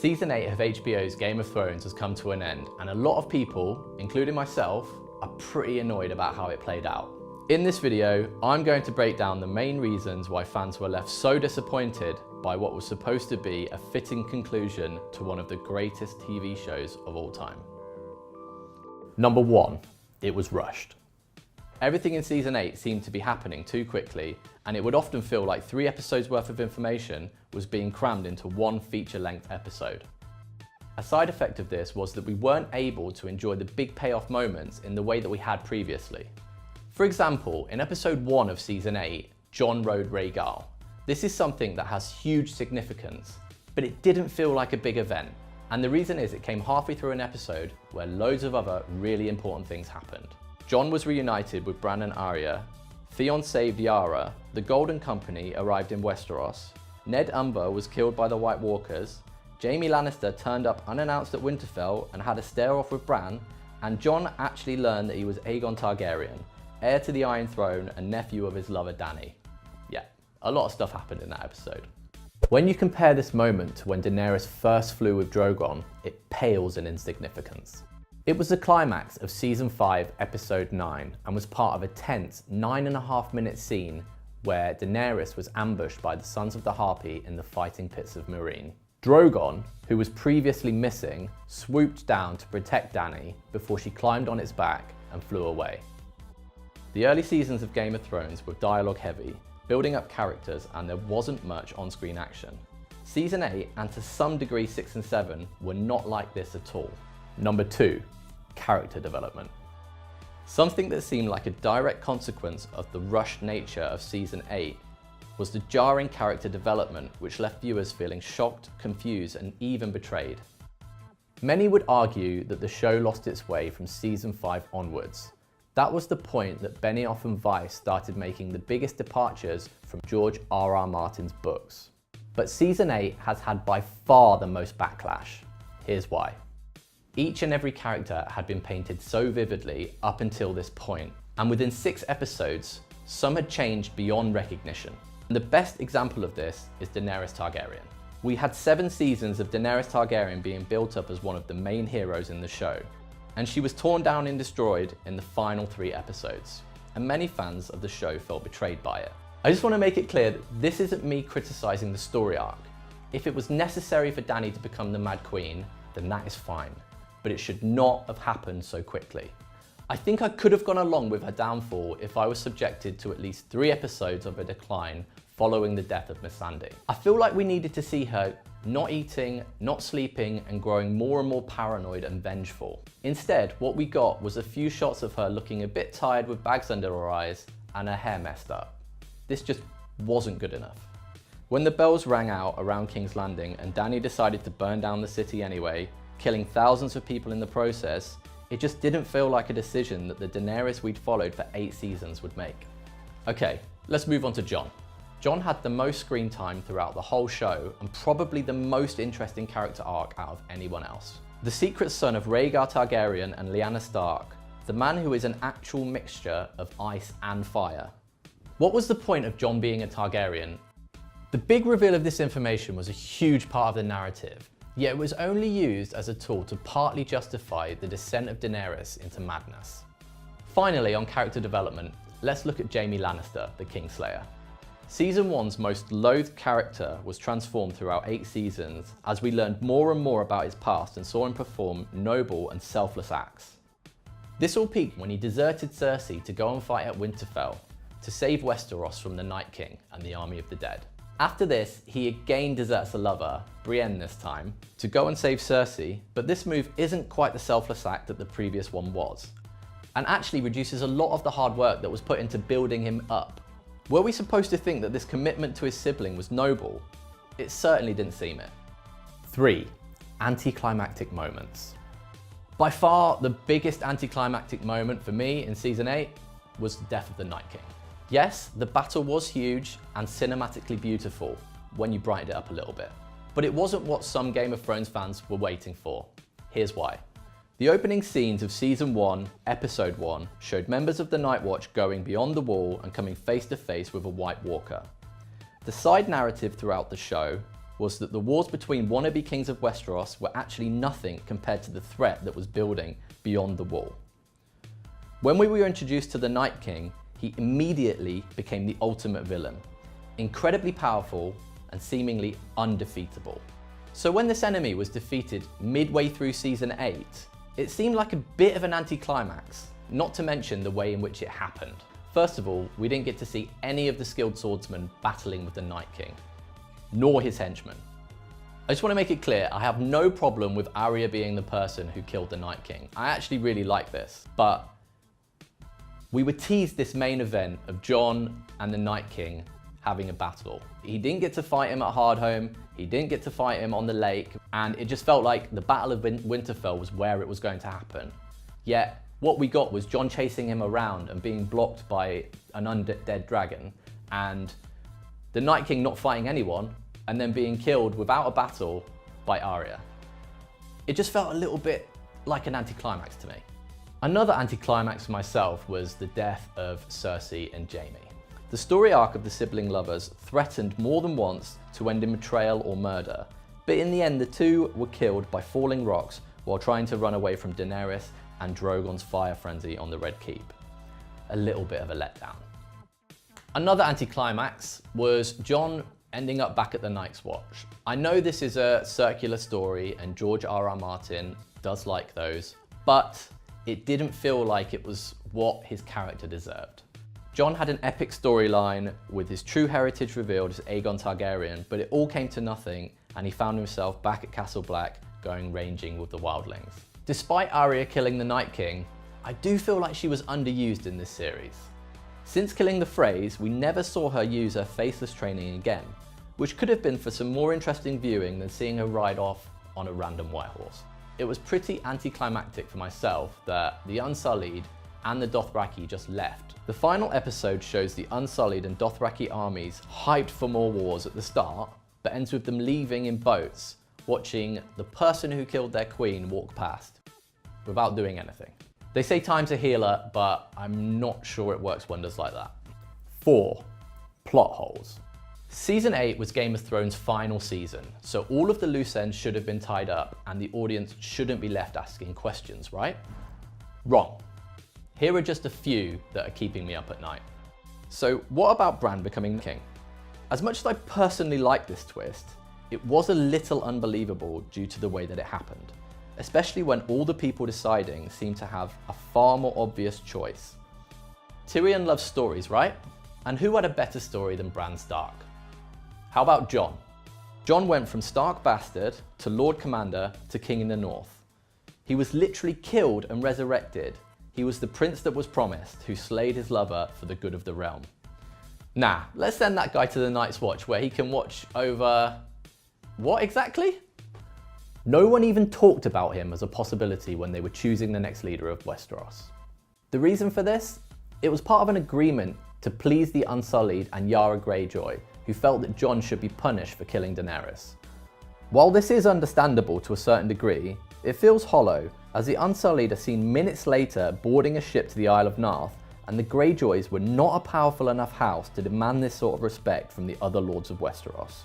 Season 8 of HBO's Game of Thrones has come to an end, and a lot of people, including myself, are pretty annoyed about how it played out. In this video, I'm going to break down the main reasons why fans were left so disappointed by what was supposed to be a fitting conclusion to one of the greatest TV shows of all time. Number 1, it was rushed. Everything in Season 8 seemed to be happening too quickly, and it would often feel like 3 episodes worth of information was being crammed into one feature-length episode. A side effect of this was that we weren't able to enjoy the big payoff moments in the way that we had previously. For example, in episode 1 of Season 8, Jon rode Rhaegal. This is something that has huge significance, but it didn't feel like a big event. And the reason is it came halfway through an episode where loads of other really important things happened. Jon was reunited with Bran and Arya, Theon saved Yara, the Golden Company arrived in Westeros, Ned Umber was killed by the White Walkers, Jaime Lannister turned up unannounced at Winterfell and had a stare-off with Bran, and Jon actually learned that he was Aegon Targaryen, heir to the Iron Throne and nephew of his lover Dany. Yeah, a lot of stuff happened in that episode. When you compare this moment to when Daenerys first flew with Drogon, it pales in insignificance. It was the climax of Season 5, Episode 9, and was part of a tense 9.5-minute scene where Daenerys was ambushed by the Sons of the Harpy in the fighting pits of Meereen. Drogon, who was previously missing, swooped down to protect Dany before she climbed on its back and flew away. The early seasons of Game of Thrones were dialogue heavy, building up characters, and there wasn't much on-screen action. Season 8, and to some degree 6 and 7, were not like this at all. Number 2, character development. Something that seemed like a direct consequence of the rushed nature of Season 8 was the jarring character development, which left viewers feeling shocked, confused, and even betrayed. Many would argue that the show lost its way from Season 5 onwards. That was the point that Benioff and Weiss started making the biggest departures from George R.R. Martin's books. But Season 8 has had by far the most backlash. Here's why. Each and every character had been painted so vividly up until this point, and within 6 episodes, some had changed beyond recognition. And the best example of this is Daenerys Targaryen. We had 7 seasons of Daenerys Targaryen being built up as one of the main heroes in the show, and she was torn down and destroyed in the final 3 episodes, and many fans of the show felt betrayed by it. I just want to make it clear that this isn't me criticizing the story arc. If it was necessary for Dany to become the Mad Queen, then that is fine, but it should not have happened so quickly. I think I could have gone along with her downfall if I was subjected to at least 3 episodes of a decline following the death of Missandei. I feel like we needed to see her not eating, not sleeping, and growing more and more paranoid and vengeful. Instead, what we got was a few shots of her looking a bit tired with bags under her eyes and her hair messed up. This just wasn't good enough. When the bells rang out around King's Landing and Dany decided to burn down the city anyway, killing thousands of people in the process, it just didn't feel like a decision that the Daenerys we'd followed for 8 seasons would make. Okay, let's move on to Jon. Jon had the most screen time throughout the whole show and probably the most interesting character arc out of anyone else. The secret son of Rhaegar Targaryen and Lyanna Stark, the man who is an actual mixture of ice and fire. What was the point of Jon being a Targaryen? The big reveal of this information was a huge part of the narrative, yet it was only used as a tool to partly justify the descent of Daenerys into madness. Finally, on character development, let's look at Jaime Lannister, the Kingslayer. Season 1's most loathed character was transformed throughout 8 seasons as we learned more and more about his past and saw him perform noble and selfless acts. This all peaked when he deserted Cersei to go and fight at Winterfell to save Westeros from the Night King and the Army of the Dead. After this, he again deserts a lover, Brienne this time, to go and save Cersei, but this move isn't quite the selfless act that the previous one was, and actually reduces a lot of the hard work that was put into building him up. Were we supposed to think that this commitment to his sibling was noble? It certainly didn't seem it. 3. Anticlimactic moments. By far, the biggest anticlimactic moment for me in Season 8 was the death of the Night King. Yes, the battle was huge and cinematically beautiful when you brightened it up a little bit, but it wasn't what some Game of Thrones fans were waiting for. Here's why. The opening scenes of Season 1, Episode 1 showed members of the Night Watch going beyond the wall and coming face to face with a White Walker. The side narrative throughout the show was that the wars between wannabe kings of Westeros were actually nothing compared to the threat that was building beyond the wall. When we were introduced to the Night King, he immediately became the ultimate villain, incredibly powerful and seemingly undefeatable. So when this enemy was defeated midway through season 8, it seemed like a bit of an anticlimax, not to mention the way in which it happened. First of all, we didn't get to see any of the skilled swordsmen battling with the Night King, nor his henchmen. I just want to make it clear, I have no problem with Arya being the person who killed the Night King. I actually really like this, but we were teased this main event of Jon and the Night King having a battle. He didn't get to fight him at Hardhome, he didn't get to fight him on the lake, and it just felt like the Battle of Winterfell was where it was going to happen. Yet, what we got was Jon chasing him around and being blocked by an undead dragon, and the Night King not fighting anyone, and then being killed without a battle by Arya. It just felt a little bit like an anticlimax to me. Another anticlimax for myself was the death of Cersei and Jaime. The story arc of the sibling lovers threatened more than once to end in betrayal or murder, but in the end the two were killed by falling rocks while trying to run away from Daenerys and Drogon's fire frenzy on the Red Keep. A little bit of a letdown. Another anticlimax was Jon ending up back at the Night's Watch. I know this is a circular story and George R.R. Martin does like those, but it didn't feel like it was what his character deserved. Jon had an epic storyline with his true heritage revealed as Aegon Targaryen, but it all came to nothing and he found himself back at Castle Black going ranging with the wildlings. Despite Arya killing the Night King, I do feel like she was underused in this series. Since killing the Freys, we never saw her use her faceless training again, which could have been for some more interesting viewing than seeing her ride off on a random white horse. It was pretty anticlimactic for myself that the Unsullied and the Dothraki just left. The final episode shows the Unsullied and Dothraki armies hyped for more wars at the start, but ends with them leaving in boats, watching the person who killed their queen walk past, without doing anything. They say time's a healer, but I'm not sure it works wonders like that. 4. Plot holes. Season 8 was Game of Thrones' final season, so all of the loose ends should have been tied up and the audience shouldn't be left asking questions, right? Wrong. Here are just a few that are keeping me up at night. So what about Bran becoming king? As much as I personally like this twist, it was a little unbelievable due to the way that it happened, especially when all the people deciding seem to have a far more obvious choice. Tyrion loves stories, right? And who had a better story than Bran Stark? How about Jon? Jon went from Stark bastard to Lord Commander to King in the North. He was literally killed and resurrected. He was the prince that was promised, who slayed his lover for the good of the realm. Nah, let's send that guy to the Night's Watch where he can watch over... what exactly? No one even talked about him as a possibility when they were choosing the next leader of Westeros. The reason for this? It was part of an agreement to please the Unsullied and Yara Greyjoy, who felt that Jon should be punished for killing Daenerys. While this is understandable to a certain degree, it feels hollow, as the Unsullied are seen minutes later boarding a ship to the Isle of Narth, and the Greyjoys were not a powerful enough house to demand this sort of respect from the other lords of Westeros.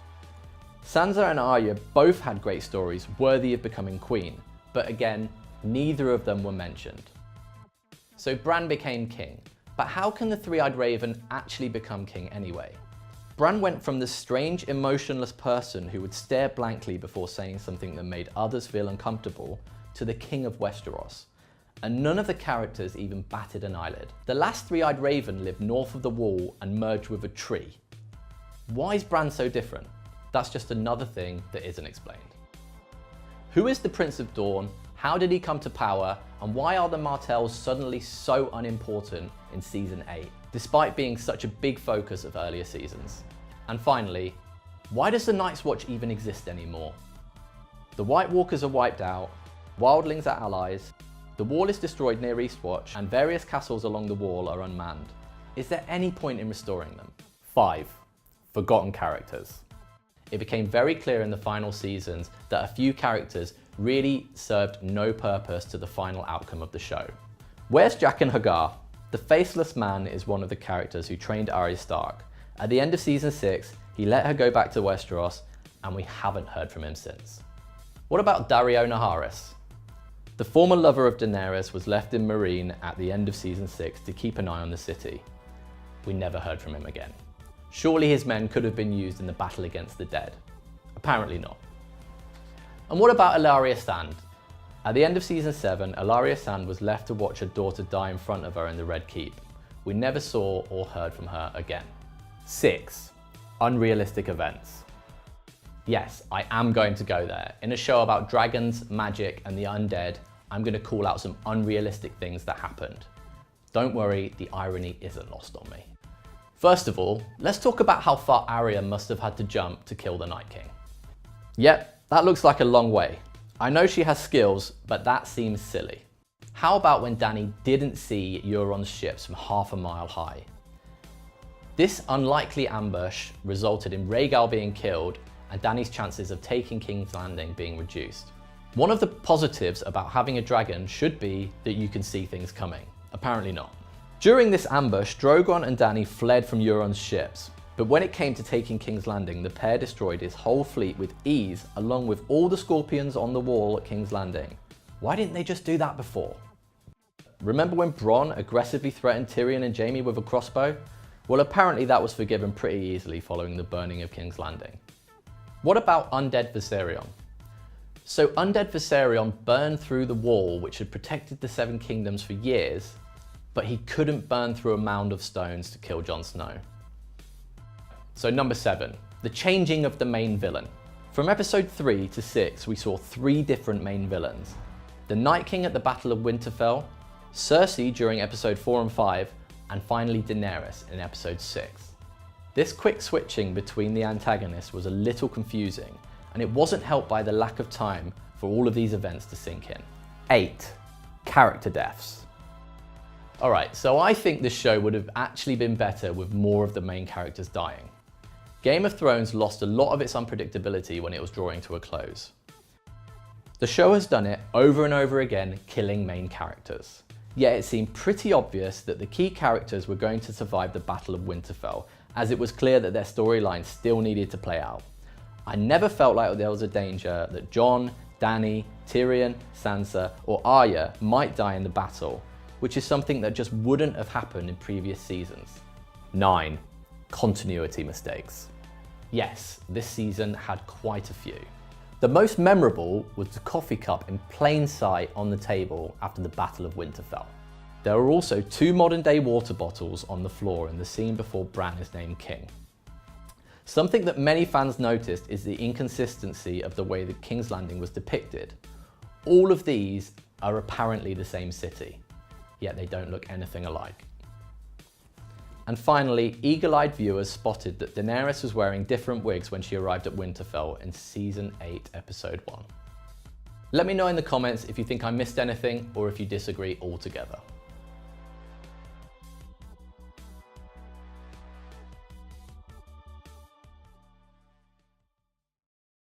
Sansa and Arya both had great stories worthy of becoming queen, but again, neither of them were mentioned. So Bran became king, but how can the Three-Eyed Raven actually become king anyway? Bran went from the strange, emotionless person who would stare blankly before saying something that made others feel uncomfortable to the king of Westeros, and none of the characters even batted an eyelid. The last Three-Eyed Raven lived north of the wall and merged with a tree. Why is Bran so different? That's just another thing that isn't explained. Who is the Prince of Dawn? How did he come to power? And why are the Martells suddenly so unimportant in Season 8, despite being such a big focus of earlier seasons? And finally, why does the Night's Watch even exist anymore? The White Walkers are wiped out, wildlings are allies, the wall is destroyed near Eastwatch, and various castles along the wall are unmanned. Is there any point in restoring them? 5. Forgotten characters. It became very clear in the final seasons that a few characters really served no purpose to the final outcome of the show. Where's Jaqen H'ghar? The Faceless Man is one of the characters who trained Arya Stark. At the end of season 6, he let her go back to Westeros, and we haven't heard from him since. What about Daario Naharis? The former lover of Daenerys was left in Meereen at the end of season 6 to keep an eye on the city. We never heard from him again. Surely his men could have been used in the battle against the dead. Apparently not. And what about Ellaria Sand? At the end of season 7, Ellaria Sand was left to watch her daughter die in front of her in the Red Keep. We never saw or heard from her again. 6. Unrealistic events. Yes, I am going to go there. In a show about dragons, magic, and the undead, I'm going to call out some unrealistic things that happened. Don't worry, the irony isn't lost on me. First of all, let's talk about how far Arya must have had to jump to kill the Night King. Yep, that looks like a long way. I know she has skills, but that seems silly. How about when Dany didn't see Euron's ships from half a mile high? This unlikely ambush resulted in Rhaegal being killed and Dany's chances of taking King's Landing being reduced. One of the positives about having a dragon should be that you can see things coming. Apparently not. During this ambush, Drogon and Dany fled from Euron's ships, but when it came to taking King's Landing, the pair destroyed his whole fleet with ease, along with all the scorpions on the wall at King's Landing. Why didn't they just do that before? Remember when Bronn aggressively threatened Tyrion and Jaime with a crossbow? Well, apparently that was forgiven pretty easily following the burning of King's Landing. What about Undead Viserion? So Undead Viserion burned through the wall which had protected the Seven Kingdoms for years, but he couldn't burn through a mound of stones to kill Jon Snow. So number 7, the changing of the main villain. From episode 3 to 6, we saw 3 different main villains. The Night King at the Battle of Winterfell, Cersei during episode 4 and 5, and finally Daenerys in episode 6. This quick switching between the antagonists was a little confusing, and it wasn't helped by the lack of time for all of these events to sink in. 8. Character deaths. Alright, so I think this show would have actually been better with more of the main characters dying. Game of Thrones lost a lot of its unpredictability when it was drawing to a close. The show has done it over and over again, killing main characters. Yet it seemed pretty obvious that the key characters were going to survive the Battle of Winterfell, as it was clear that their storylines still needed to play out. I never felt like there was a danger that Jon, Dany, Tyrion, Sansa, or Arya might die in the battle, which is something that just wouldn't have happened in previous seasons. 9. Continuity mistakes. Yes, this season had quite a few. The most memorable was the coffee cup in plain sight on the table after the Battle of Winterfell. There were also 2 modern-day water bottles on the floor in the scene before Bran is named king. Something that many fans noticed is the inconsistency of the way that King's Landing was depicted. All of these are apparently the same city, yet they don't look anything alike. And finally, eagle-eyed viewers spotted that Daenerys was wearing different wigs when she arrived at Winterfell in season 8, episode 1. Let me know in the comments if you think I missed anything or if you disagree altogether.